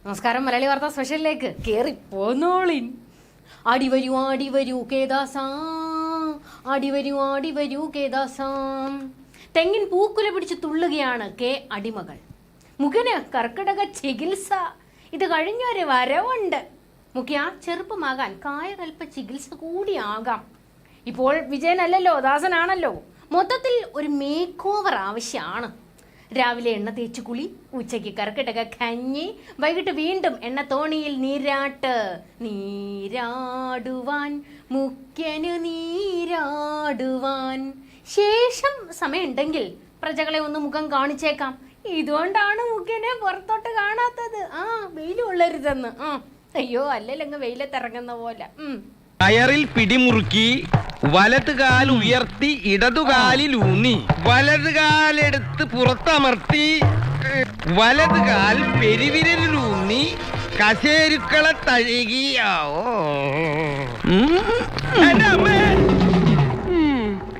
നമസ്കാരം. മലയാളി വാർത്താ സ്പെഷ്യലിലേക്ക് കേറി പോന്നോളിൻ. ആടി വരൂ കേദാസാ, ആടി വരൂ കേദാസാ. തെങ്ങിൻ പൂക്കുല പിടിച്ച് തുള്ളുകയാണ് കെ അടിമകൾ. മുഖന് കർക്കിടക ചികിത്സ. ഇത് കഴിഞ്ഞൊരു വരവുണ്ട്. മുഖ്യ ചെറുപ്പമാകാൻ കായകൽപ്പ ചികിത്സ കൂടിയാകാം. ഇപ്പോൾ വിജയനല്ലല്ലോ, ദാസനാണല്ലോ. മൊത്തത്തിൽ ഒരു മേക്ക് ഓവർ ആവശ്യമാണ്. രാവിലെ എണ്ണ തേച്ചു കുളി, ഉച്ചയ്ക്ക് കർക്കിടക കഞ്ഞി, വൈകിട്ട് വീണ്ടും എണ്ണ തോണിയിൽ നീരാടുവാൻ മുഖ്യന് നീരാടുവാൻ. ശേഷം സമയമുണ്ടെങ്കിൽ പ്രജകളെ ഒന്ന് മുഖം കാണിച്ചേക്കാം. ഇതുകൊണ്ടാണ് മുഖ്യനെ പുറത്തോട്ട് കാണാത്തത്. വെയിൽ കൊള്ളരുതെന്ന്. അയ്യോ, അല്ലല്ലങ്ങ് വെയിലത്തിറങ്ങുന്ന പോലെ. കയറിൽ പിടിമുറുക്കി വലതുകാൽ ഉയർത്തി ഇടതുകാലിലൂന്നി വലതുകാലെടുത്ത് പുറത്തമർത്തി വലതുകാൽ പെരുവിരലിലൂന്നി കശേരുക്കളെ തഴുകിയാവോ.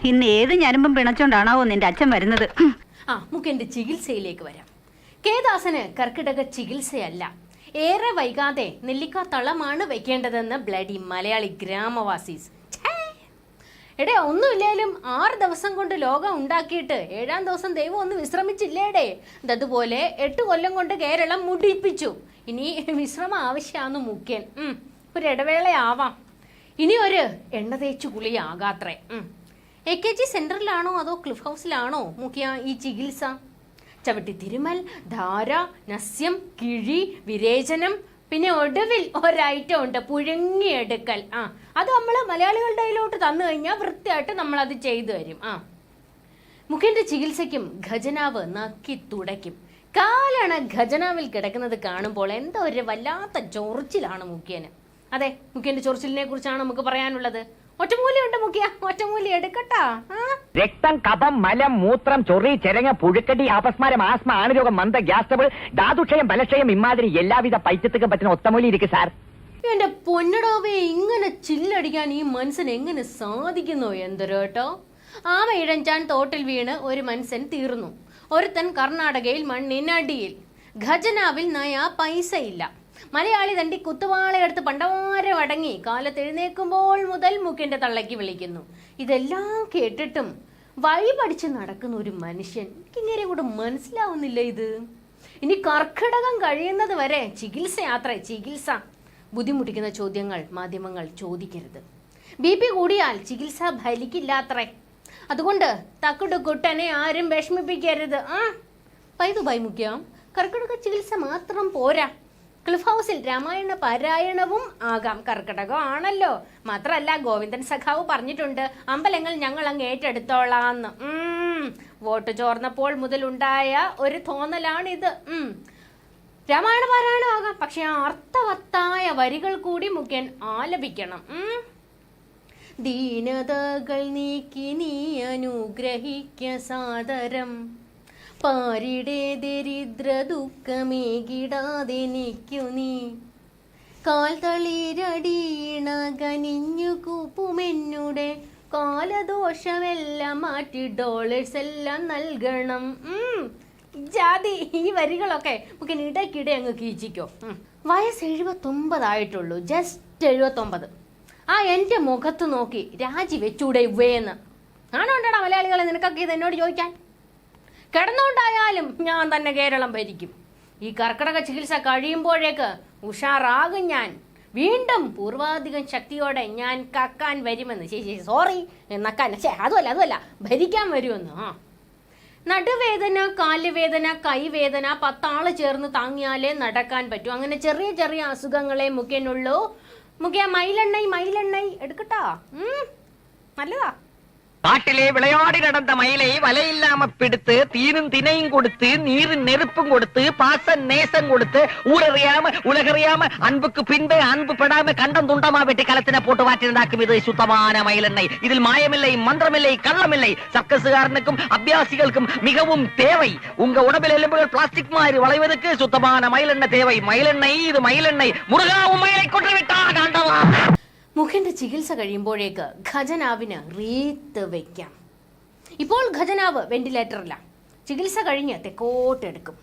ഇന്ന് ഏത് ഞരമ്പും പിണച്ചോണ്ടാണാവോ നിന്റെ അച്ഛൻ വരുന്നത്. മുഖ്യന്റെ ചികിത്സയിലേക്ക് വരാം. കേദാസന് കർക്കിടക ചികിത്സയല്ല, ഏറെ വൈകാതെ നെല്ലിക്ക തളമാണ് വെക്കേണ്ടതെന്ന് ബ്ലഡി മലയാളി ഗ്രാമവാസീസ്. എടേ, ഒന്നുമില്ലേലും 6 ദിവസം കൊണ്ട് ലോകം ഉണ്ടാക്കിയിട്ട് 7-ാം ദിവസം ദൈവം ഒന്ന് വിശ്രമിച്ചില്ലേടേ. അതുപോലെ 8 കൊല്ലം കൊണ്ട് കേരളം മുടിപ്പിച്ചു. ഇനി വിശ്രമം ആവശ്യമാണെന്ന് മുഖ്യൻ. ഒരു ഇടവേളയാവാം. ഇനി ഒരു എണ്ണ തേച്ചു കുളിയാകാത്രേ. AKG സെന്ററിലാണോ അതോ ക്ലിഫ് ഹൗസിലാണോ മുഖ്യ ഈ ചികിത്സ? ചവിട്ടി തിരുമൽ, ധാര, നസ്യം, കിഴി, വിരേചനം, പിന്നെ ഒടുവിൽ ഒരൈറ്റം ഉണ്ട്, പുഴുങ്ങിയെടുക്കൽ. അത് നമ്മൾ മലയാളികളുടെ കയ്യിലോട്ട് തന്നു കഴിഞ്ഞാൽ വൃത്തിയായിട്ട് നമ്മൾ അത് ചെയ്തു തരും. മുഖ്യന്റെ ചികിത്സയ്ക്കും ഖജനാവ് നക്കി തുടയ്ക്കും. കാലാണ് ഖജനാവിൽ കിടക്കുന്നത് കാണുമ്പോൾ എന്തോ ഒരു വല്ലാത്ത ചൊറിച്ചിലാണ് മുഖ്യന്. അതെ, മുഖ്യന്റെ ചൊറിച്ചിലിനെ കുറിച്ചാണ് നമുക്ക് പറയാനുള്ളത്. ഒറ്റമൂലിയുണ്ട് മുഖ്യ, ഒറ്റമൂലി എടുക്കട്ടാ. രക്തം, കഫം, മലം, മൂത്രം, ചൊറി, ചെരങ്ങ, പുഴുക്കടി, അപസ്മാരം, ആസ്മ, ആണുരോഗം, മന്ദ, ഗ്യാസ് ട്രബിൾ, ധാതുക്ഷയം, ബലക്ഷയം, ഇമാതിരി എല്ലാവിധ പൈത്യത്തിനും പറ്റുന്ന ഒറ്റമൂലി ഇരിക്കും സാർ. എന്റെ പൊന്നടാവേ, ഇങ്ങനെ ചില്ലടിക്കാൻ ഈ മനുഷ്യൻ എങ്ങനെ സാധിക്കുന്നോ എന്തൊരു കേട്ടോ. ആമ ഇഴഞ്ചാൻ തോട്ടിൽ വീണ് ഒരു മനുഷ്യൻ തീർന്നു. ഒരുത്തൻ കർണാടകയിൽ മണ്ണിനടിയിൽ. ഖജനാവിൽ നയാ പൈസ ഇല്ല. മലയാളി തണ്ടി കുത്തുവാളയെടുത്ത് പണ്ടവാരെ അടങ്ങി കാലത്ത് എഴുന്നേക്കുമ്പോൾ മുതൽ മുഖ്യന്റെ തള്ളയ്ക്ക് വിളിക്കുന്നു. ഇതെല്ലാം കേട്ടിട്ടും വഴി പഠിച്ച് നടക്കുന്ന ഒരു മനുഷ്യൻ, ഇങ്ങനെ കൂടെ മനസ്സിലാവുന്നില്ല ഇത്. ഇനി കർക്കിടകം കഴിയുന്നത് വരെ ചികിത്സയാത്രേ, ചികിത്സ. ബുദ്ധിമുട്ടിക്കുന്ന ചോദ്യങ്ങൾ മാധ്യമങ്ങൾ ചോദിക്കരുത്. BP കൂടിയാൽ ചികിത്സ ഫലിക്കില്ലാത്രേ. അതുകൊണ്ട് തക്കുടുക്കുട്ടനെ ആരും വിഷമിപ്പിക്കരുത്. പൈതുബായി മുഖ്യ, കർക്കിടക ചികിത്സ മാത്രം പോരാ. ക്ലിഫ് ഹൗസിൽ രാമായണ പാരായണവും ആകാം. കർക്കിടകം ആണല്ലോ. മാത്രല്ല, ഗോവിന്ദൻ സഖാവ് പറഞ്ഞിട്ടുണ്ട്, അമ്പലങ്ങൾ ഞങ്ങൾ അങ്ങ് ഏറ്റെടുത്തോളാന്ന്. വോട്ട് ചോർന്നപ്പോൾ മുതലുണ്ടായ ഒരു തോന്നലാണിത്. രാമായണ പാരായണം ആകാം, പക്ഷെ അർത്ഥവത്തായ വരികൾ കൂടി മുഖ്യൻ ആലപിക്കണം. ദീനതകൾ നീക്കി നീ അനുഗ്രഹിക്ക സാദരം, പാരിടെ ദരിദ്ര ദുഃഖമേകിടാതെനിക്കു നീ, കാൽ തളിരടീണ കനിഞ്ഞു കൂപ്പുമെന്നുടെ കാലദോഷമെല്ലാം മാറ്റി ഡോളേഴ്സ് എല്ലാം നൽകണം. ജാതി ഈ വരികളൊക്കെ നമുക്ക് ഇടയ്ക്കിടെ അങ്ങ് കീച്ചിക്കോ. വയസ്സ് 79 ആയിട്ടുള്ളൂ, ജസ്റ്റ് 79. എൻ്റെ മുഖത്ത് നോക്കി രാജി വെച്ചൂടെ ഇവയെന്ന് ആണോണ്ടാ മലയാളികളെ നിനക്കൊക്കെ ഇത് എന്നോട് ചോദിക്കാൻ? കിടന്നുകൊണ്ടായാലും ഞാൻ തന്നെ കേരളം ഭരിക്കും. ഈ കർക്കിടക ചികിത്സ കഴിയുമ്പോഴേക്ക് ഉഷാറാകും ഞാൻ. വീണ്ടും പൂർവാധികം ശക്തിയോടെ ഞാൻ കക്കാൻ വരുമെന്ന്. സോറി, നക്കാൻ, അതുമല്ല ഭരിക്കാൻ വരുമെന്ന്. നടുവേദന, കാലുവേദന, കൈവേദന 10 ആള് ചേർന്ന് താങ്ങിയാലേ നടക്കാൻ പറ്റൂ. അങ്ങനെ ചെറിയ ചെറിയ അസുഖങ്ങളെ മുഖ്യനുള്ളൂ. മുഖ്യ മയിലെണ്ണ എടുക്കട്ടാ, നല്ലതാ. காட்டிலே விளையாடி நடந்த மயிலை வலையில்லாம பிடித்து தீனும் தினையும் கொடுத்து நீரின் நெருப்பும் கொடுத்து பாச நேசம் கொடுத்து ஊரறியாம உலகறியாம அன்புக்கு பின்பே அன்பு படாம கண்டம் துண்டமா வெட்டி களத்தின போட்டு வாட்டிருந்தாக்கும் இது சுத்தமான மயிலெண்ணெய். இதில் மாயமில்லை, மந்திரமில்லை, கள்ளமில்லை. சர்க்கஸுகாரனுக்கும் அபியாசிகளுக்கும் மிகவும் தேவை. உங்க உடம்பில் எலும்புகள் பிளாஸ்டிக் மாதிரி வளைவதற்கு சுத்தமான மயிலெண்ணெய் தேவை. மயிலெண்ணெய், இது மயிலெண்ணெய். முருகாவும் மயிலை கொன்று விட்டார் ஆண்டவா. മുഖ്യന്റെ ചികിത്സ കഴിയുമ്പോഴേക്ക് ഖജനാവിന് റീത്ത് വയ്ക്കാം. ഇപ്പോൾ ഖജനാവ് വെന്റിലേറ്ററില്ല. ചികിത്സ കഴിഞ്ഞ് തെക്കോട്ടെടുക്കും.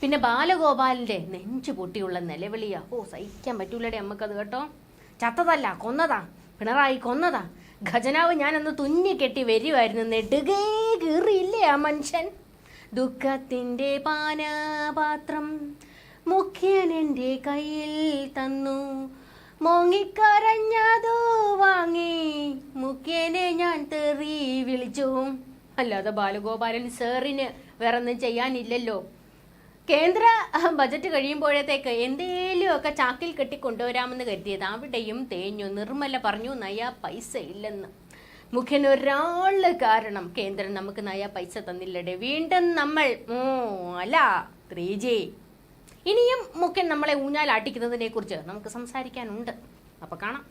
പിന്നെ ബാലഗോപാലിന്റെ നെഞ്ചു പൊട്ടിയുള്ള നിലവിളിയാ. ഓ, സഹിക്കാൻ പറ്റൂലടെ അമ്മക്കത് കേട്ടോ. ചത്തതല്ല, കൊന്നതാ, പിണറായി കൊന്നതാ. ഖജനാവ് ഞാനൊന്ന് തുന്നി കെട്ടി വരുമായിരുന്നു, നെടുകേ കീറിയില്ലേ ആ മനുഷ്യൻ. ദുഃഖത്തിന്റെ പാനപാത്രം മുഖ്യൻ എൻ്റെ കയ്യിൽ തന്നു, മോങ്ങിക്കരഞ്ഞതു വാങ്ങി മുഖ്യനെ ഞാൻ തെറി വിളിച്ചു. അല്ലാതെ ബാലഗോപാലൻ സാറിന് വേറൊന്നും ചെയ്യാനില്ലല്ലോ. കേന്ദ്ര ബജറ്റ് കഴിയുമ്പോഴത്തേക്ക് എന്തേലും ഒക്കെ ചാക്കിൽ കെട്ടി കൊണ്ടുവരാമെന്ന് കരുതിയത് അവിടെയും തേഞ്ഞു. നിർമ്മല പറഞ്ഞു നയാ പൈസ ഇല്ലെന്ന്. മുഖ്യൻ ഒരാള് കാരണം കേന്ദ്രം നമുക്ക് നയാ പൈസ തന്നില്ലടേ. വീണ്ടും നമ്മൾ അല്ല 3G. ഇനിയും മുഖ്യൻ നമ്മളെ ഊഞ്ഞാലാട്ടിക്കുന്നതിനെ കുറിച്ച് നമുക്ക് സംസാരിക്കാനുണ്ട്. അപ്പൊ കാണാം.